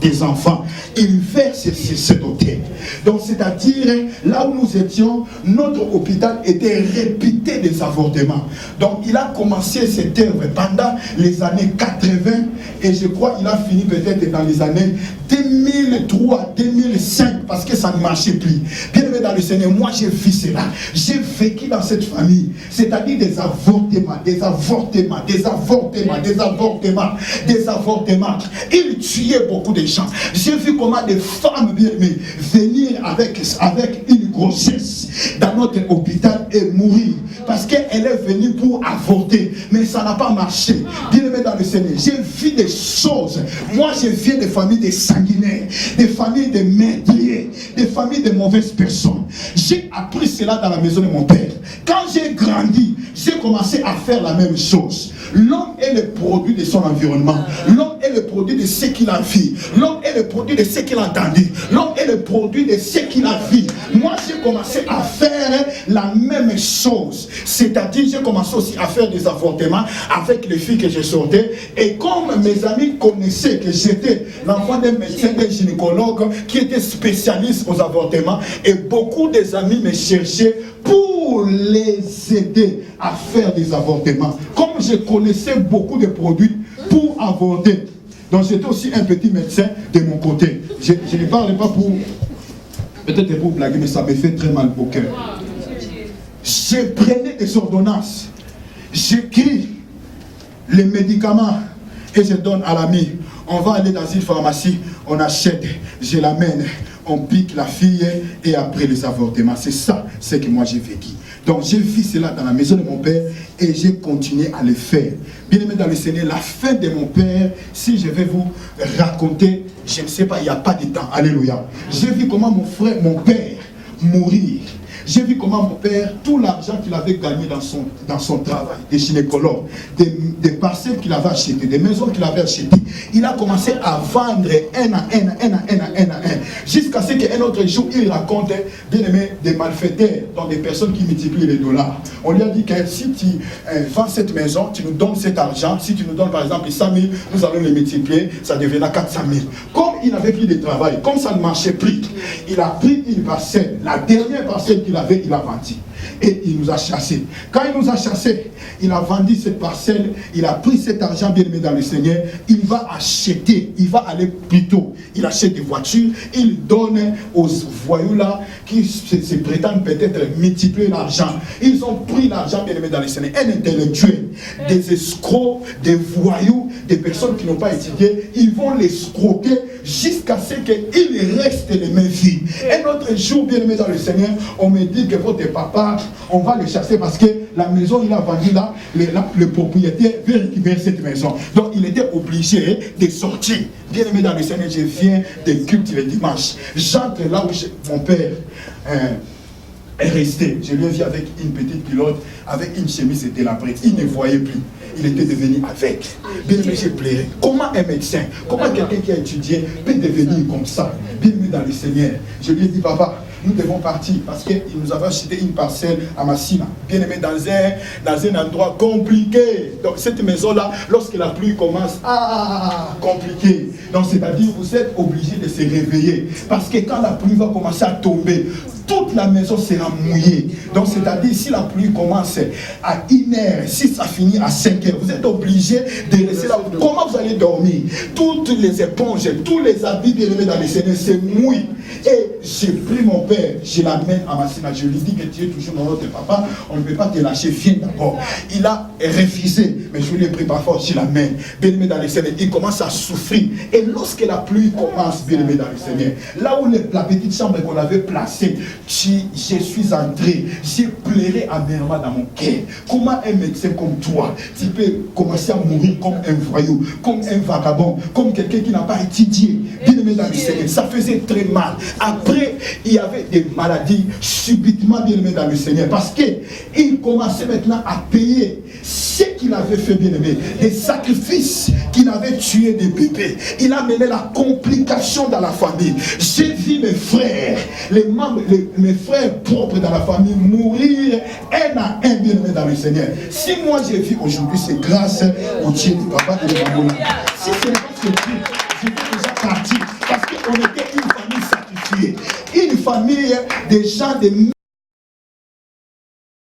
des enfants. Il verse cet hôtel. Donc, c'est-à-dire, là où nous étions, notre hôpital était réputé des avortements. Donc, il a commencé cette œuvre pendant les années 80 et je crois qu'il a fini peut-être dans les années 2003, 2005, parce que ça ne marchait plus. Bien aimé dans le Seigneur, moi j'ai vu cela. J'ai vécu dans cette famille, c'est-à-dire des avortements, des avortements, des avortements, des avortements, des avortements. Il tuait beaucoup de gens. J'ai vu comment des femmes bien aimées venir avec une grossesse dans notre hôpital et mourir parce qu'elle est venue pour avorter, mais ça n'a pas marché. Bien aimé dans le Seigneur, j'ai vu des choses. Moi je viens des familles de sanguinaires, des familles de meurtriers, des familles de mauvaises personnes. J'ai appris cela dans la maison de mon père. Quand j'ai grandi, j'ai commencé à faire la même chose. L'homme est le produit de son environnement. L'homme est le produit de ce qu'il a vu. L'homme est le produit de ce qu'il a entendu. L'homme est le produit de ce qu'il a vu. Moi, j'ai commencé à faire la même chose. C'est-à-dire, j'ai commencé aussi à faire des avortements avec les filles que je sortais. Et comme mes amis connaissaient que j'étais l'enfant d'un médecin, d'un gynécologue qui était spécialiste aux avortements, et beaucoup des amis me cherchaient pour les aider à faire des avortements. Comme je connaissais beaucoup de produits pour avorter, donc j'étais aussi un petit médecin de mon côté. Je ne parle pas pour, peut-être pour blaguer, mais ça me fait très mal au cœur. Je prenais des ordonnances, j'écris les médicaments et je donne à l'ami. On va aller dans une pharmacie, on achète, je l'amène, on pique la fille et après les avortements. C'est ça, c'est que moi j'ai vécu. Donc j'ai vu cela dans la maison de mon père et j'ai continué à le faire. Bien aimé dans le Seigneur, la fin de mon père, si je vais vous raconter, je ne sais pas, il n'y a pas de temps. Alléluia. J'ai vu comment mon père mourir. J'ai vu comment mon père, tout l'argent qu'il avait gagné dans son travail, des gynécologues, des parcelles qu'il avait achetées, des maisons qu'il avait achetées, il a commencé à vendre un à un, jusqu'à ce qu'un autre jour, il raconte, bien aimé, des malfaiteurs, donc des personnes qui multiplient les dollars. On lui a dit que si tu vends cette maison, tu nous donnes cet argent, si tu nous donnes par exemple 100 000, nous allons les multiplier, ça deviendra 400 000. Comme il n'avait plus de travail, comme ça ne marchait plus, il a pris une parcelle, la dernière parcelle qu'il avait, il a vendu. Et il nous a chassés. Quand il nous a chassés, il a vendu cette parcelle, il a pris cet argent bien aimé dans le Seigneur, il va acheter, il va aller plus tôt, il achète des voitures, il donne aux voyous là, qui se prétendent peut-être multiplier l'argent. Ils ont pris l'argent bien aimé dans le Seigneur, un intellectuel, des escrocs, des voyous, des personnes qui n'ont pas étudié, ils vont les escroquer jusqu'à ce qu'il reste les mêmes vies. Un autre jour, bien aimé dans le Seigneur, on me dit que votre papa, on va le chasser parce que la maison il a vendu là, le propriétaire veut récupérer cette maison. Donc il était obligé de sortir. Bien aimé dans le Seigneur, je viens de culte le dimanche. J'entre là où mon père est resté. Je lui ai vu avec une petite culotte, avec une chemise délabrée. Il ne voyait plus. Il était devenu avec. Bien aimé, j'ai pleuré. Comment un médecin, comment quelqu'un qui a étudié peut devenir comme ça? Bien aimé dans le Seigneur. Je lui ai dit, papa, nous devons partir parce qu'il nous avait acheté une parcelle à Massina. Bien aimé, dans un endroit compliqué. Donc cette maison-là, lorsque la pluie commence, compliqué. Donc c'est-à-dire, vous êtes obligé de se réveiller. Parce que quand la pluie va commencer à tomber, toute la maison sera mouillée. Donc c'est-à-dire, si la pluie commence à 1h, si ça finit à 5h, vous êtes obligé de rester là. Comment vous allez dormir? Toutes les éponges, tous les habits bien aimés dans les Seigneurs se mouillent. Et j'ai pris mon père, je l'amène à Massina. Je lui dis que tu es toujours dans notre papa, on ne peut pas te lâcher, viens d'abord. Il a refusé, mais je lui ai pris par force, je l'amène. Bien aimé dans les Seigneurs, il commence à souffrir. Et lorsque la pluie commence, bien aimé dans le Seigneur, là où la petite chambre qu'on avait placée, je suis entré, j'ai pleuré amèrement dans mon cœur. Comment un médecin comme toi, tu peux commencer à mourir comme un voyou, comme un vagabond, comme quelqu'un qui n'a pas étudié? Bien aimé dans le Seigneur, ça faisait très mal. Après, il y avait des maladies subitement, bien aimé dans le Seigneur, parce qu'il commençait maintenant à payer ce qu'il avait fait, bien aimé, des sacrifices qu'il avait tué des bébés. Il a mené la complication dans la famille. J'ai vu mes frères, mes frères propres dans la famille mourir un à un, bien aimé dans le Seigneur. Si moi j'ai vu aujourd'hui, c'est grâce au Dieu du papa et de maman. Si ce n'est pas ce Dieu, j'étais déjà parti. on était une famille sacrifiée. Une famille des gens de